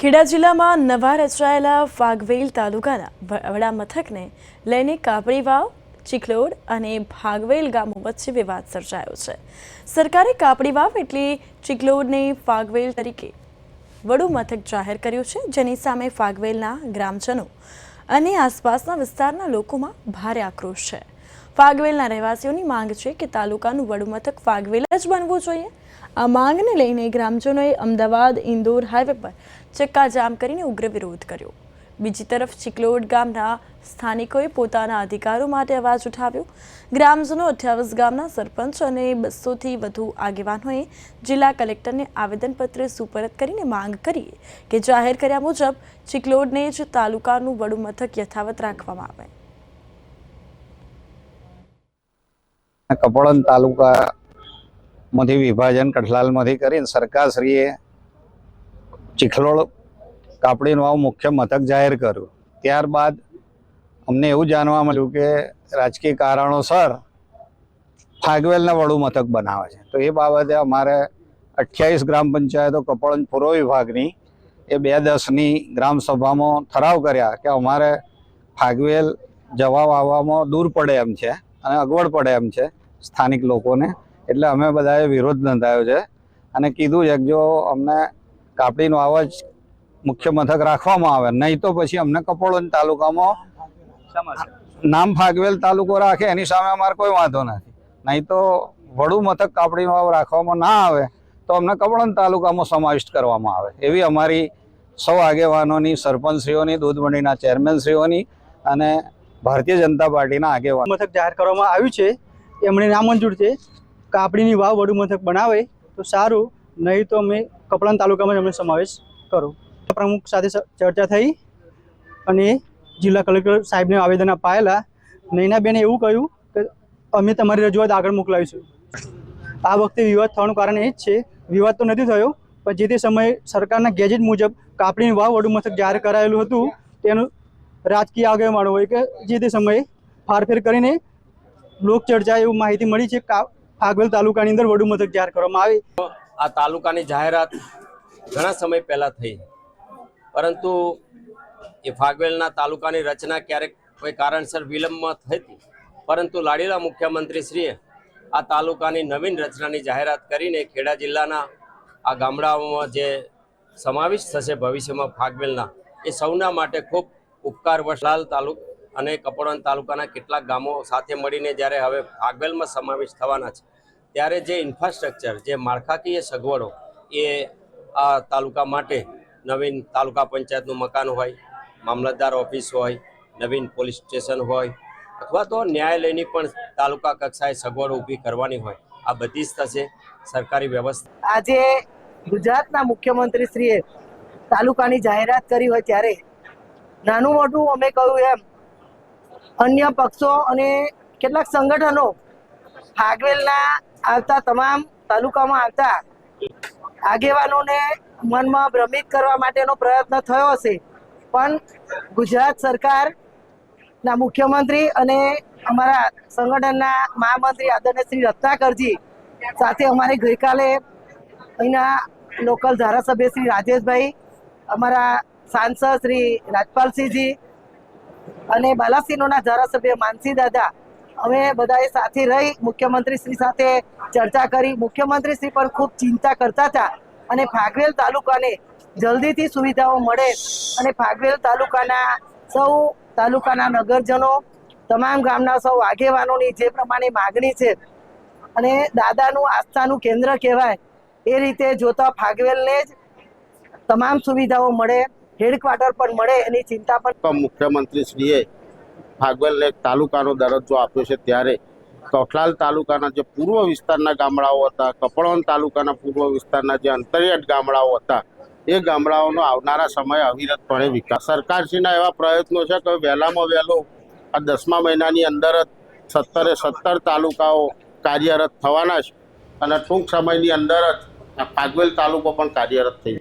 ખેડા જિલ્લામાં નવા રચાયેલા ફાગવેલ તાલુકાના વડા મથકને લઈને કાપડી વાવ, ચીખલોડ અને ફાગવેલ ગામો વચ્ચે વિવાદ સર્જાયો છે। સરકારે કાપડી વાવ એટલે ચીખલોડને ફાગવેલ તરીકે વડું મથક જાહેર કર્યું છે, જેની સામે ફાગવેલના ગ્રામજનો અને આસપાસના વિસ્તારના લોકોમાં ભારે આક્રોશ છે। ફાગવેલના રહેવાસીઓની માંગ છે કે તાલુકાનું વડું મથક ફાગવેલ જ બનવું જોઈએ। આ માંગને લઈને ગ્રામજનોએ અમદાવાદ ઇન્દોર હાઈવે પર ચક્કાજામ કરીને ઉગ્ર વિરોધ કર્યો। બીજી તરફ ચીખલોડ ગામના સ્થાનિકોએ પોતાના અધિકારો માટે અવાજ ઉઠાવ્યો। ગ્રામજનો 28 ગામના સરપંચ અને 200થી વધુ આગેવાનોએ જિલ્લા કલેક્ટરને આવેદનપત્ર સુપરત કરીને માંગ કરી કે જાહેર કર્યા મુજબ ચીખલોડને જ તાલુકાનું વડું મથક યથાવત રાખવામાં આવે। કપોળન તાલુકામાંથી વિભાજન કઠલાલમાંથી કરીને સરકારશ્રીએ ચીખલોડ કાપડી વાવ મુખ્ય મથક જાહેર કર્યું। ત્યારબાદ અમને એવું જાણવા મળ્યું કે રાજકીય કારણોસર ફાગવેલને વડું મથક બનાવે છે। તો એ બાબતે અમારે 28 ગ્રામ પંચાયતો કપોળન પૂર્વ વિભાગની એ 2-10ની ગ્રામસભામાં ઠરાવ કર્યા કે અમારે ફાગવેલ જવા આવવામાં દૂર પડે એમ છે અને અગવડ પડે એમ છે સ્થાનિક લોકોને, એટલે અમે બધાએ વિરોધ નોંધાવ્યો છે અને કીધું છે કે જો અમને કાપડીનો આવાજ મુખ્ય મથક રાખવામાં આવે, નહીં તો પછી અમને કપોળન તાલુકામાં નામ ફાગવેલ તાલુકો રાખે એની સામે અમારે કોઈ વાંધો નથી, નહીં તો વડું મથક કાપડીનો વાવ રાખવામાં ના આવે તો અમને કપોળન તાલુકામાં સમાવિષ્ટ કરવામાં આવે, એવી અમારી સૌ આગેવાનોની, સરપંચશ્રીઓની, દૂધ મંડીના ચેરમેનશ્રીઓની અને ભારતીય જનતા પાર્ટીના આગેવાનો મથક જાહેર કરવામાં આવ્યું છે। એમણે નામંજૂર છે। કાપડીની વાવ વડું મથક બનાવે તો સારું, નહીં તો અમે કપોળન તાલુકામાં અમે સમાવેશ કરો। પ્રમુખ સાથે ચર્ચા થઈ અને જિલ્લા કલેક્ટર સાહેબને આવેદન અપાયેલા। નૈનાબેને એવું કહ્યું કે અમે તમારી રજૂઆત આગળ મોકલાવીશું। આ વખતે વિવાદ થવાનું કારણ એ જ છે, વિવાદ તો નથી થયો પણ જે તે સમયે સરકારના ગેજેટ મુજબ કાપડીની વાવ વડું મથક જાહેર કરાયેલું હતું, તેનું રાજકીય આગેવાનો હોય કે જે તે સમયે ફારફેર કરીને લોકચર્ચા એવું માહિતી મળી છે કે ફાગવેલ તાલુકાની અંદર વડું મથક જાહેર કરવામાં આવે। આ તાલુકાની જાહેરાત ઘણા સમય પહેલા થઈ, પરંતુ એ ફાગવેલના તાલુકાની રચના ક્યારેક કોઈ કારણસર વિલંબમાં થઈ હતી, પરંતુ લાડીલા મુખ્યમંત્રીશ્રીએ આ તાલુકાની નવીન રચનાની જાહેરાત કરીને ખેડા જિલ્લાના આ ગામડાઓમાં જે સમાવિષ્ટ થશે ભવિષ્યમાં ફાગવેલના, એ સૌના માટે ખૂબ ઉપકાર વશલાલ તાલુક અને કપોળન તાલુકાના કેટલાક ગામો સાથે મળીને જ્યારે હવે ફાગવેલમાં સમાવેશ થવાના છે, ત્યારે જે ઇન્ફ્રાસ્ટ્રક્ચર, જે માળખાકીય સગવડો એ આ તાલુકા માટે નવીન તાલુકા પંચાયતનું મકાન હોય, મામલતદાર ઓફિસ હોય, નવીન પોલીસ સ્ટેશન હોય અથવા તો ન્યાયાલયની પણ તાલુકા કક્ષાએ સગવડો ઊભી કરવાની હોય, આ બધી જ થશે સરકારી વ્યવસ્થા। આજે ગુજરાતના મુખ્યમંત્રીશ્રીએ તાલુકાની જાહેરાત કરી હોય ત્યારે નાનું મોટું અમે કહ્યું એમ અન્ય પક્ષો અને કેટલાક સંગઠનો ફાગવેલના આવતા તમામ તાલુકામાં આવતા આગેવાનોને મનમાં ભ્રમિત કરવા માટેનો પ્રયત્ન થયો હશે, પણ ગુજરાત સરકારના મુખ્યમંત્રી અને અમારા સંગઠનના મહામંત્રી આદરણીય શ્રી રત્નાકરજી સાથે અમારે ગઈકાલે અહીંના લોકલ ધારાસભ્ય શ્રી રાજેશભાઈ, અમારા સાંસદ શ્રી રાજપાલસિંહજી અને બાલાસિનોરના ધારાસભ્ય માનસી દાદા, અમે બધાએ સાથે રહી મુખ્યમંત્રી શ્રી સાથે ચર્ચા કરી। મુખ્યમંત્રી શ્રી પણ ખૂબ ચિંતા કરતા હતા અને ફાગવેલ તાલુકાને જલ્દીથી સુવિધાઓ મળે અને ફાગવેલ તાલુકાના સૌ તાલુકાના નગરજનો, તમામ ગામના સૌ આગેવાનોની જે પ્રમાણે માગણી છે અને દાદાનું આસ્થાનું કેન્દ્ર કહેવાય એ રીતે જોતા ફાગવેલને જ તમામ સુવિધાઓ મળે, હેડક્વાર્ટર પણ મળે એની ચિંતા પણ મુખ્યમંત્રીશ્રીએ ફાગવેલને તાલુકાનો દરજ્જો આપ્યો છે, ત્યારે કઠલાલ તાલુકાના જે પૂર્વ વિસ્તારના ગામડાઓ હતા, કપોળન તાલુકાના પૂર્વ વિસ્તારના જે અંતરિયાળ ગામડાઓ હતા, એ ગામડાઓનો આવનારા સમયે અવિરતપણે વિકાસ સરકારશ્રીના એવા પ્રયત્નો છે કે વહેલામાં વહેલો આ 10મા મહિનાની અંદર જ 17 તાલુકાઓ કાર્યરત થવાના છે અને ટૂંક સમયની અંદર જ આ ફાગવેલ તાલુકો પણ કાર્યરત થઈ